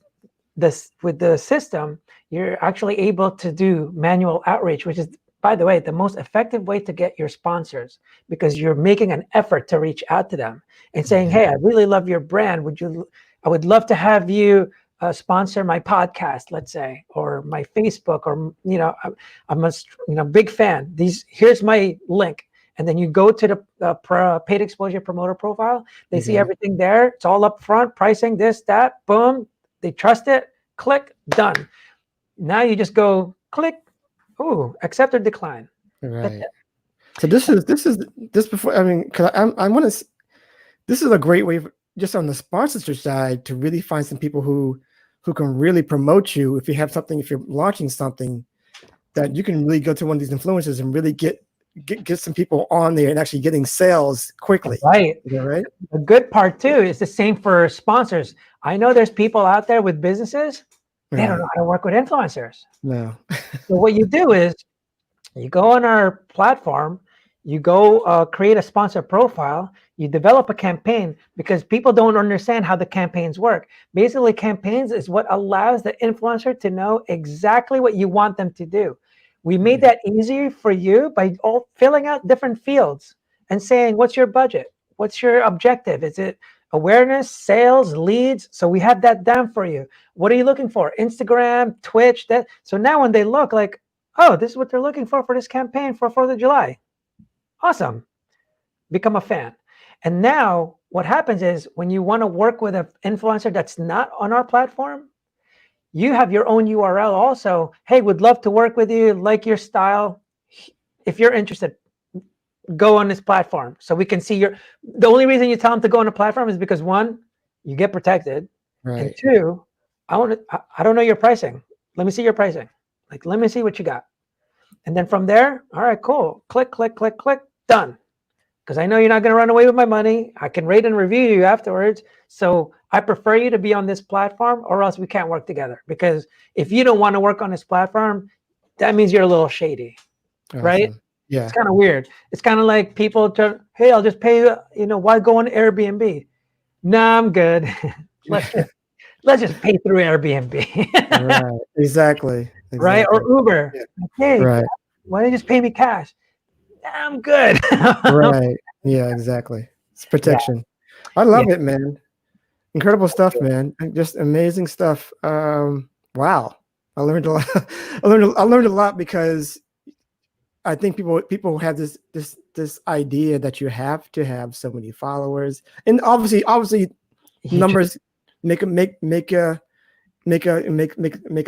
the system, you're actually able to do manual outreach, which is, by the way, the most effective way to get your sponsors, because you're making an effort to reach out to them and saying, Yeah. hey, I really love your brand. I would love to have you sponsor my podcast, let's say, or my Facebook, or, I'm a big fan. Here's my link. And then you go to the paid exposure promoter profile. They see Okay. everything there. It's all up front, pricing, this, that, boom. They trust it. Click, done. Now you just go click, ooh, accept or decline. That's Right. it. So this before, I mean, because I want to, this is a great way just on the sponsorship side to really find some people who can really promote you. If you have something, if you're launching something, that you can really go to one of these influencers and really get some people on there and actually getting sales quickly. Right. Is that right? The good part too is the same for sponsors. I know there's people out there with businesses, they don't Right. know how to work with influencers. No. So what you do is you go on our platform, you go create a sponsor profile, you develop a campaign, because people don't understand how the campaigns work. Basically, campaigns is what allows the influencer to know exactly what you want them to do. We made Okay. that easier for you by all filling out different fields and saying, what's your budget? What's your objective? Is it awareness, sales, leads? So we have that down for you. What are you looking for? Instagram, Twitch, that. So now when they look like, oh, this is what they're looking for this campaign for 4th of July. Awesome. Become a fan. And now what happens is when you want to work with an influencer that's not on our platform, you have your own URL also. Hey, would love to work with you, like your style. If you're interested, go on this platform so we can see your. The only reason you tell them to go on the platform is because, one, you get protected. And Right. two, I don't know your pricing. Let me see your pricing. Like, let me see what you got. And then from there, all right, cool. Click, click, click, click, done. Because I know you're not going to run away with my money. I can rate and review you afterwards. So I prefer you to be on this platform, or else we can't work together. Because if you don't want to work on this platform, that means you're a little shady, right? Awesome. Yeah. It's kind of weird. It's kind of like people hey, I'll just pay you, why go on Airbnb? Nah, I'm good. let's just pay through Airbnb. Right. Exactly. Right? Or Exactly. Uber. Yeah. Hey, Right. why don't you just pay me cash? Nah, I'm good. Right. Yeah, exactly. It's Yeah, protection. I yeah. love it, man. Incredible stuff, man. Just amazing stuff. Wow. I learned a lot. I learned a lot because I think people have this idea that you have to have so many followers. And obviously You just, numbers make a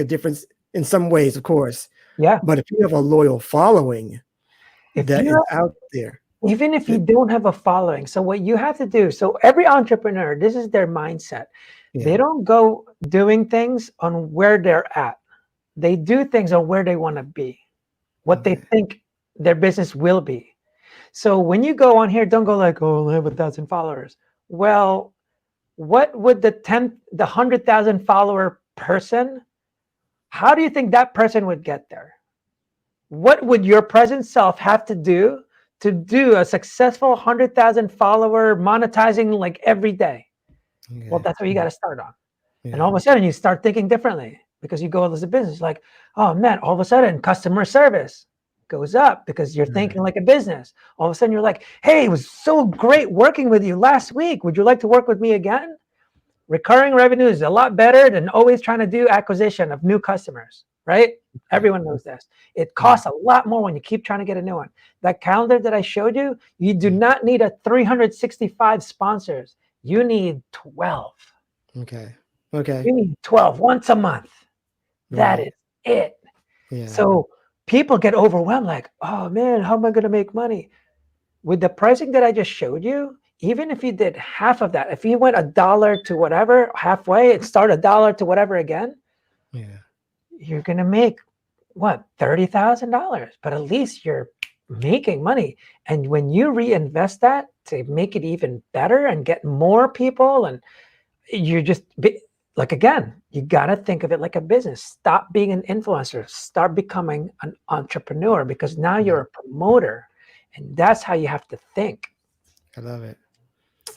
difference in some ways, of course. yeah. But if you have a loyal following If that you is out there, Even if you that, don't have a following, so what you have to do, so every entrepreneur, this is their mindset. They yeah. don't go doing things on where they're at. They do things on where they want to be, what they Okay. think their business will be. So when you go on here, don't go like, oh, I have 1,000 followers. Well, what would the 100,000 follower person, how do you think that person would get there? What would your present self have to do a successful 100,000 follower monetizing like every day? Well, Okay. that's what you got to start on. And all Yeah. of a sudden you start thinking differently, because you go as a business like, oh man, all of a sudden customer service goes up because you're Right. thinking like a business. All of a sudden you're like, hey, it was so great working with you last week. Would you like to work with me again? Recurring revenue is a lot better than always trying to do acquisition of new customers, right? Everyone knows this. It Right. costs a lot more when you keep trying to get a new one. That calendar that I showed you, you do Yeah. not need a 365 sponsors. You need 12. Okay. Okay. You need 12 once a month. That Right. is it. Yeah. So people get overwhelmed like, oh man, how am I going to make money? With the pricing that I just showed you, even if you did half of that, if you went $1 to whatever halfway and start $1 to whatever again, Yeah. you're going to make what, $30,000, but at least you're making money. And when you reinvest that to make it even better and get more people, and you're just like, again, you got to think of it like a business. Stop being an influencer, start becoming an entrepreneur, because now Yeah. you're a promoter, and that's how you have to think. I love it.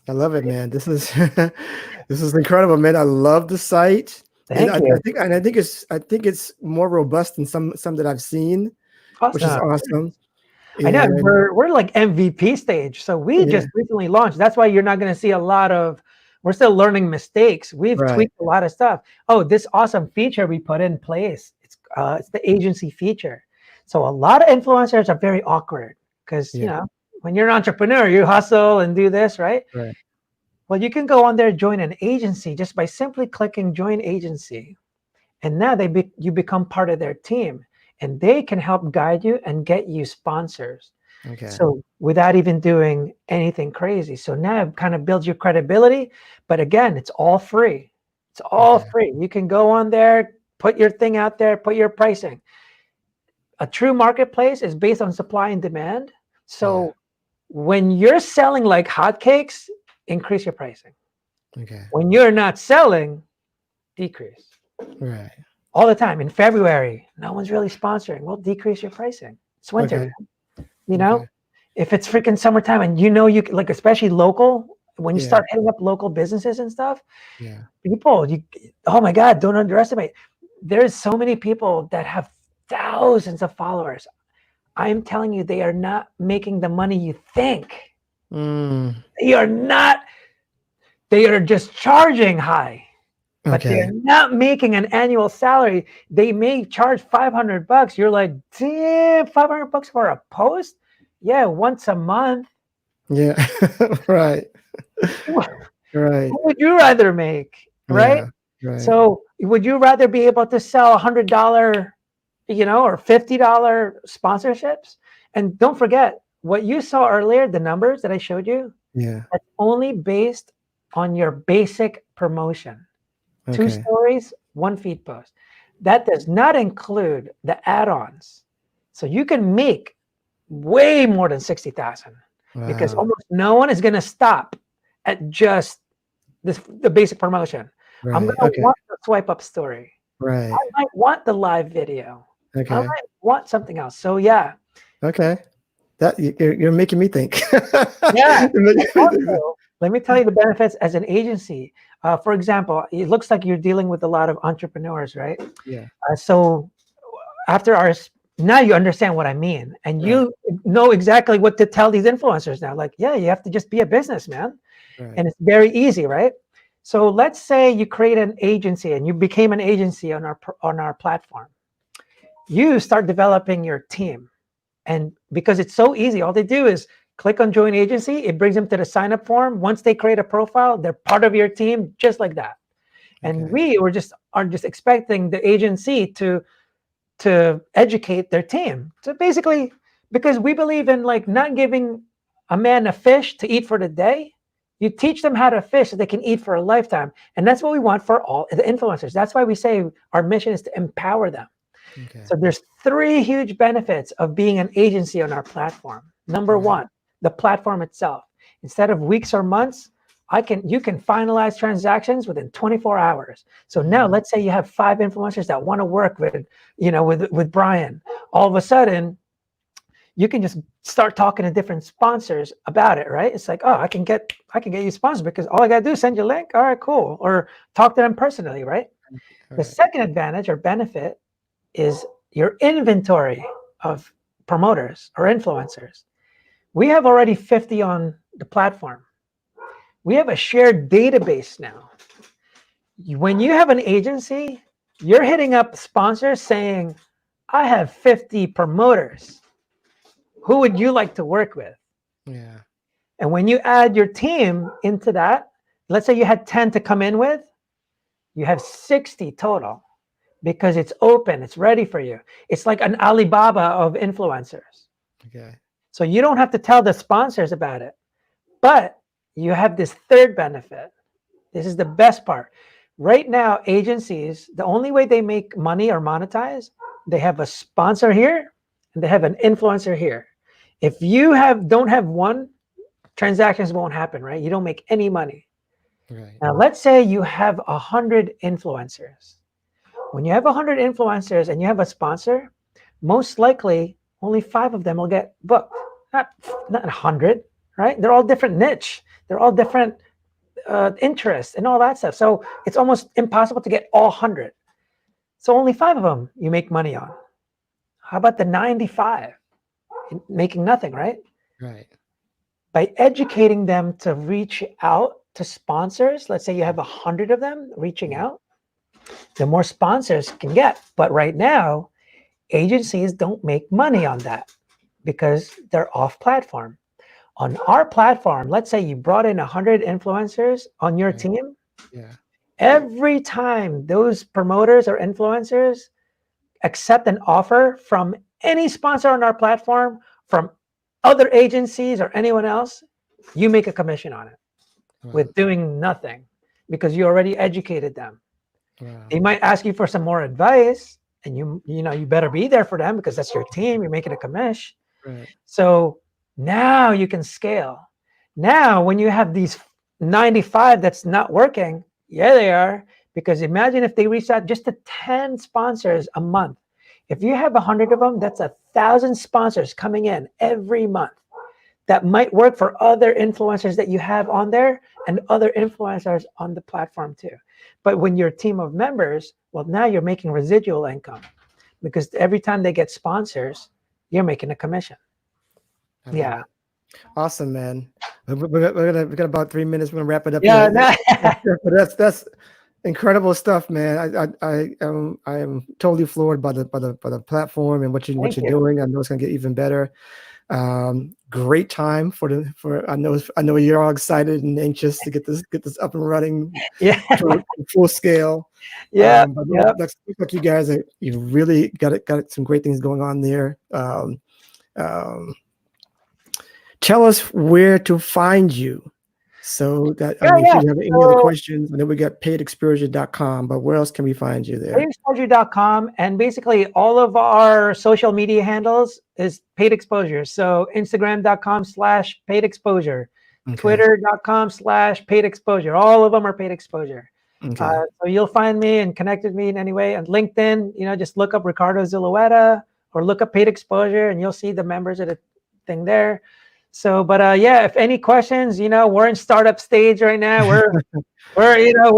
I love it, man. This is this is incredible, man. I love the site. And Thank you. I think it's more robust than some that I've seen, which is Awesome. awesome. I know And we're like MVP stage. So we yeah, just recently launched. That's why you're not going to see a lot of. We're still learning mistakes. We've right. tweaked a lot of stuff. Oh, this awesome feature we put in place. It's the agency feature. So a lot of influencers are very awkward because Yeah, when you're an entrepreneur, you hustle and do this, right? right. Well, you can go on there, join an agency just by simply clicking join agency. And now you become part of their team and they can help guide you and get you sponsors. Okay. So without even doing anything crazy. So now it kind of builds your credibility. But again, it's all free. It's all Okay. free. You can go on there, put your thing out there, put your pricing. A true marketplace is based on supply and demand. Yeah. So when you're selling like hotcakes, increase your pricing. Okay. When you're not selling, decrease. Right. All the time. In February, no one's really sponsoring. Well, decrease your pricing. It's winter, Okay. man. You know, Okay. if it's freaking summertime and you like, especially local, when you Yeah. start hitting up local businesses and stuff, Yeah. people, oh my God, don't underestimate. There's so many people that have thousands of followers. I'm telling you, they are not making the money you think. Mm, They are not, they are just charging high. But okay. they're not making an annual salary. They may charge $500. You're like, damn, $500 for a post? Yeah, once a month. Yeah. Right. What Right. would you rather make? Right? Yeah. Right. So would you rather be able to sell $100, or $50 sponsorships? And don't forget what you saw earlier, the numbers that I showed you, Yeah. that's only based on your basic promotion. 2 Okay. stories, 1 feed post. That does not include the add-ons. So you can make way more than 60,000 because Wow. almost no one is going to stop at just the basic promotion. I'm Right. going to Okay. want the swipe up story. I Right. might want the live video. I Okay. might want something else. So yeah. Okay. You're making me think. Yeah. You're And making me think. also, let me tell you the benefits as an agency. For example, it looks like you're dealing with a lot of entrepreneurs, right? Yeah. So after our now you understand what I mean, and Right. you know exactly what to tell these influencers now. Like, yeah, you have to just be a businessman, Right. and it's very easy, right? So let's say you create an agency and you became an agency on our platform. You start developing your team, and because it's so easy, all they do is click on join agency. It brings them to the sign up form. Once they create a profile, they're part of your team, just like that. And Okay. we are just expecting the agency to educate their team. So basically, because we believe in like not giving a man a fish to eat for the day, you teach them how to fish so they can eat for a lifetime. And that's what we want for all the influencers. That's why we say our mission is to empower them. Okay. So there's 3 huge benefits of being an agency on our platform. Number Right. 1, the platform itself. Instead of weeks or months, you can finalize transactions within 24 hours. So now Mm, let's say you have 5 influencers that want to work with Brian. All of a sudden, you can just start talking to different sponsors about it, right? It's like, oh, I can get you sponsors because all I gotta do is send you a link. All right, cool. Or talk to them personally, right? The right. second advantage or benefit is your inventory of promoters or influencers. We have already 50 on the platform. We have a shared database now. When you have an agency, you're hitting up sponsors saying, I have 50 promoters. Who would you like to work with? Yeah. And when you add your team into that, let's say you had 10 to come in with, you have 60 total because it's open, it's ready for you. It's like an Alibaba of influencers. Okay. So you don't have to tell the sponsors about it, but you have this third benefit. This is the best part. Right now, agencies, the only way they make money or monetize, they have a sponsor here and they have an influencer here. If you don't have one, transactions won't happen, right? You don't make any money. Right. Now, let's say you have 100 influencers. When you have 100 influencers and you have a sponsor, most likely only 5 of them will get booked. Not 100. right? They're all different niche. They're all different interests and all that stuff. So it's almost impossible to get all 100. So only 5 of them you make money on. How about the 95? Making nothing, right? Right. By educating them to reach out to sponsors, let's say you have 100 of them reaching out, the more sponsors can get. But right now, agencies don't make money on that because they're off platform. On our platform, let's say you brought in 100 influencers on your team. Yeah. Every time those promoters or influencers accept an offer from any sponsor on our platform, from other agencies or anyone else, you make a commission on it with doing nothing because you already educated them. Wow. They might ask you for some more advice, and you better be there for them because that's your team. You're making a commission. Right. So now you can scale. Now, when you have these 95 that's not working, yeah, they are. Because imagine if they reach out just to 10 sponsors a month. If you have 100 of them, that's 1,000 sponsors coming in every month. That might work for other influencers that you have on there and other influencers on the platform too. But when you're a team of members, well, now you're making residual income because every time they get sponsors, you're making a commission. Yeah. Awesome, man. We got about 3 minutes. We're gonna wrap it up. Yeah. Here. But that's incredible stuff, man. I am totally floored by the platform and what you're doing. I know it's gonna get even better. Great time for I know you're all excited and anxious to get this up and running. Yeah. To full scale. Yeah. But looks like you guys you really got some great things going on there. Tell us where to find you. So that if you have any other questions, I know we got paidexposure.com, but where else can we find you there? Paidexposure.com, and basically all of our social media handles is Paid Exposure. So Instagram.com/Paid Exposure, Twitter.com/Paid Exposure. All of them are Paid Exposure. Okay. So you'll find me and connect with me in any way. And LinkedIn, just look up Ricardo Zulueta or look up Paid Exposure, and you'll see the members of the thing there. So, but yeah, if any questions, we're in startup stage right now. We're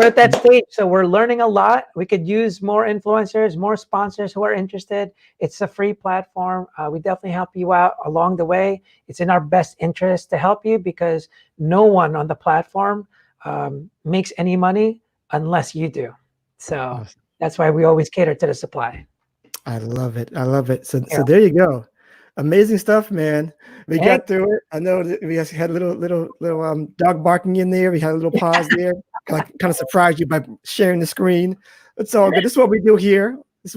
at that stage. So we're learning a lot. We could use more influencers, more sponsors who are interested. It's a free platform. We definitely help you out along the way. It's in our best interest to help you because no one on the platform makes any money unless you do. So that's why we always cater to the supply. I love it. So there you go. Amazing stuff, man. We got through it. I know that we had a little dog barking in there. We had a little pause there. Kind of surprised you by sharing the screen. It's all good. This is what we do here. It's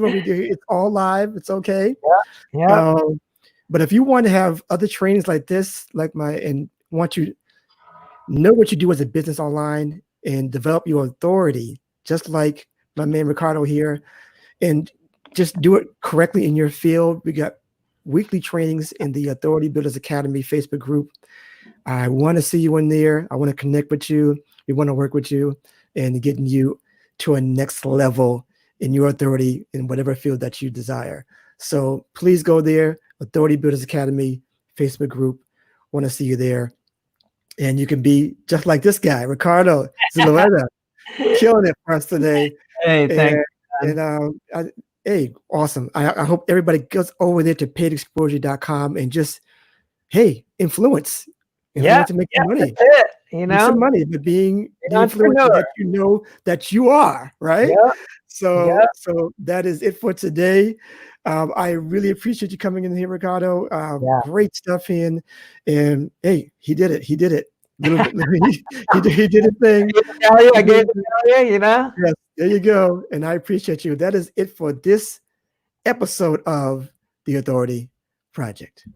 all live. It's okay. Yeah. But if you want to have other trainings like this, and want to know what you do as a business online and develop your authority, just like my man Ricardo here, and just do it correctly in your field, we got weekly trainings in the Authority Builders Academy Facebook group. I want to see you in there. I want to connect with you. We want to work with you and getting you to a next level in your authority in whatever field that you desire. So please go there, Authority Builders Academy Facebook group. Want to see you there. And you can be just like this guy, Ricardo Zulueta, killing it for us today. Hey, thanks. Hey, awesome. I hope everybody goes over there to paidexposure.com and just, influence to make money. That's it, Make some money, but being the influencer that you know that you are, right? Yeah. So that is it for today. I really appreciate you coming in here, Ricardo. Great stuff in, and hey, he did it. He did it. he did his thing. I gave it, Yes, there you go. And I appreciate you. That is it for this episode of the Authority Project.